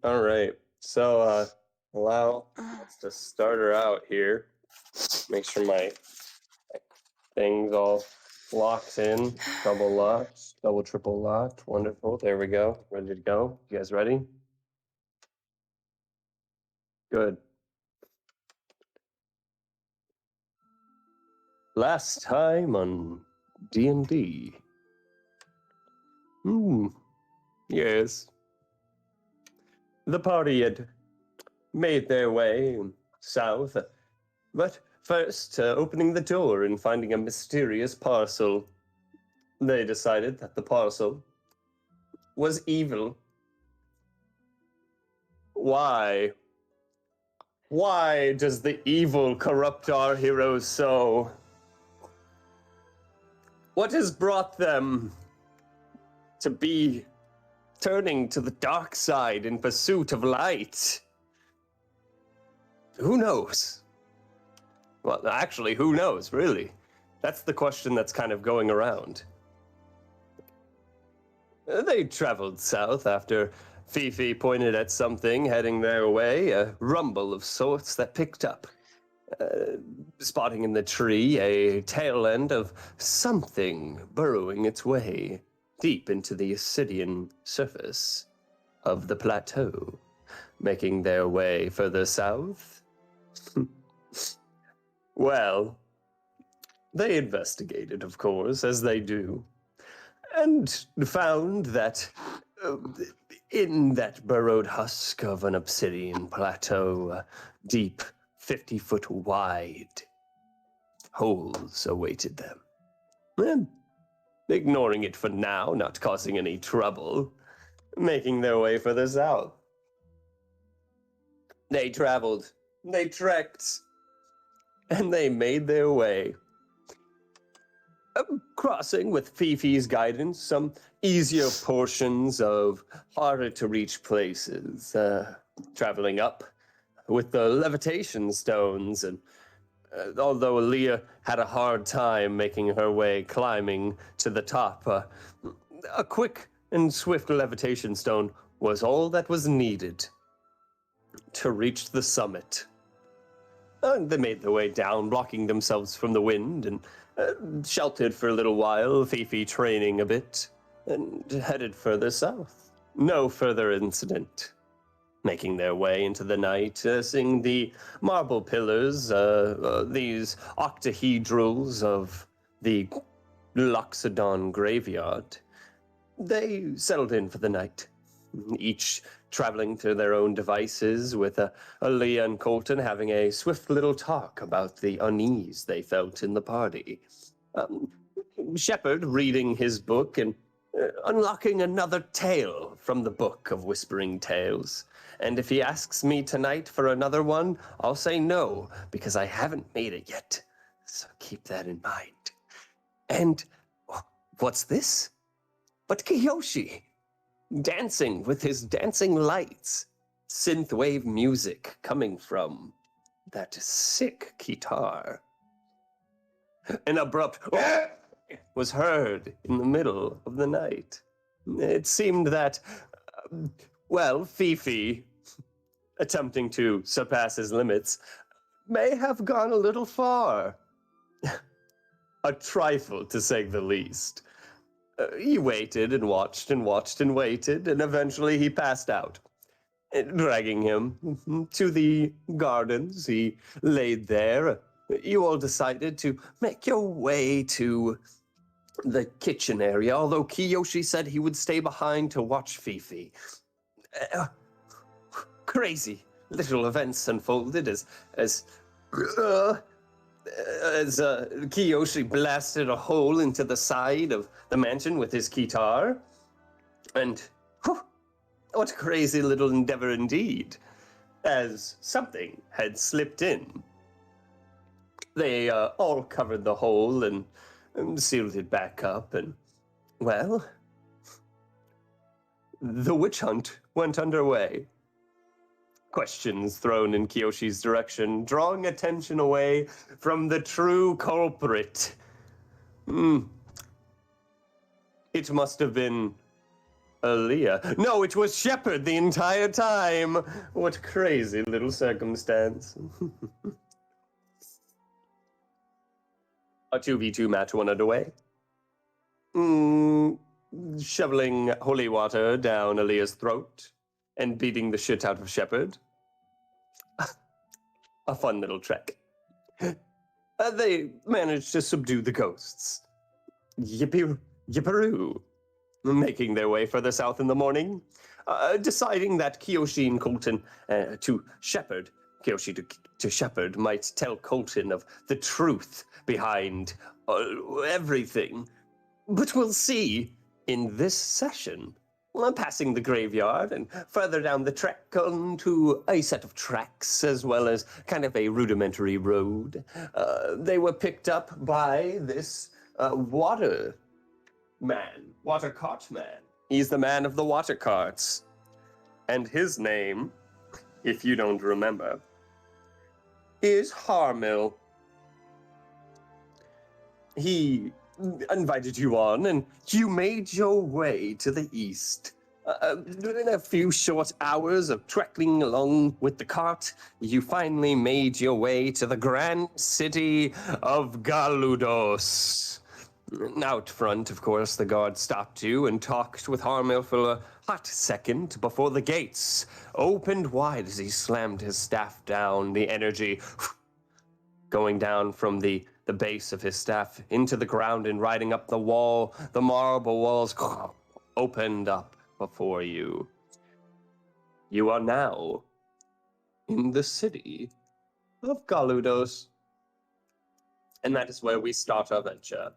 All right. So allow us to start her out here. Make sure my things all locked in. Double locked, double triple locked. Wonderful. There we go. Ready to go. You guys ready? Good. Last time on D&D. Yes. The party had made their way south, but first, opening the door and finding a mysterious parcel, they decided that the parcel was evil. Why? Why does the evil corrupt our heroes so? What has brought them to be turning to the dark side in pursuit of light? Who knows? Well, actually, who knows, really? That's the question that's kind of going around. They traveled south after Fifi pointed at something heading their way, a rumble of sorts that picked up. Spotting in the tree a tail end of something burrowing its way deep into the Ascidian surface of the plateau, making their way further south. Well, they investigated, of course, as they do, and found that in that burrowed husk of an obsidian plateau, deep 50-foot wide, holes awaited them. And ignoring it for now, not causing any trouble, making their way further south. They traveled, they trekked, and they made their way. Crossing with Fifi's guidance some easier portions of harder to reach places, traveling up with the levitation stones, and although Aaliyah had a hard time making her way climbing to the top, a quick and swift levitation stone was all that was needed to reach the summit. They made their way down, blocking themselves from the wind, and sheltered for a little while, Fifi training a bit, and headed further south. No further incident. Making their way into the night, seeing the marble pillars, these octahedrals of the Loxodon graveyard, they settled in for the night, each traveling to their own devices, with Aaliyah and Colton having a swift little talk about the unease they felt in the party. Shepard reading his book and unlocking another tale from the Book of Whispering Tales. And if he asks me tonight for another one, I'll say no, because I haven't made it yet. So keep that in mind. And what's this? But Kiyoshi, dancing with his dancing lights, synthwave music coming from that sick guitar. An abrupt was heard in the middle of the night. It seemed that, Fifi, attempting to surpass his limits, may have gone a little far. A trifle, to say the least. He waited and watched and watched and waited, and eventually he passed out. Dragging him to the gardens, he laid there. You all decided to make your way to the kitchen area, although Kiyoshi said he would stay behind to watch Fifi. Crazy little events unfolded as Kiyoshi blasted a hole into the side of the mansion with his guitar. And what a crazy little endeavor indeed, as something had slipped in. They all covered the hole and sealed it back up, and, well, the witch hunt went underway. Questions thrown in Kiyoshi's direction, drawing attention away from the true culprit. It must have been Aaliyah. No, it was Shepard the entire time. What crazy little circumstance. A 2v2 match won underway. Shoveling holy water down Aaliyah's throat and beating the shit out of Shepard. A fun little trek. They managed to subdue the ghosts. Yipperoo. Making their way further south in the morning, deciding that Kyoshi and Colton to Shepard, Kyoshi to Shepard might tell Colton of the truth behind everything. But we'll see in this session. Passing the graveyard and further down the trek onto a set of tracks, as well as kind of a rudimentary road. They were picked up by this water cart man. He's the man of the water carts. And his name, if you don't remember, is Harmil. He invited you on, and you made your way to the east. In a few short hours of trekking along with the cart, you finally made your way to the grand city of Galudos. Out front, of course, the guard stopped you and talked with Harmil for a hot second before the gates opened wide as he slammed his staff down, the energy going down from the base of his staff into the ground and riding up the wall. The marble walls opened up before you. You are now in the city of Galudos. And that is where we start our venture.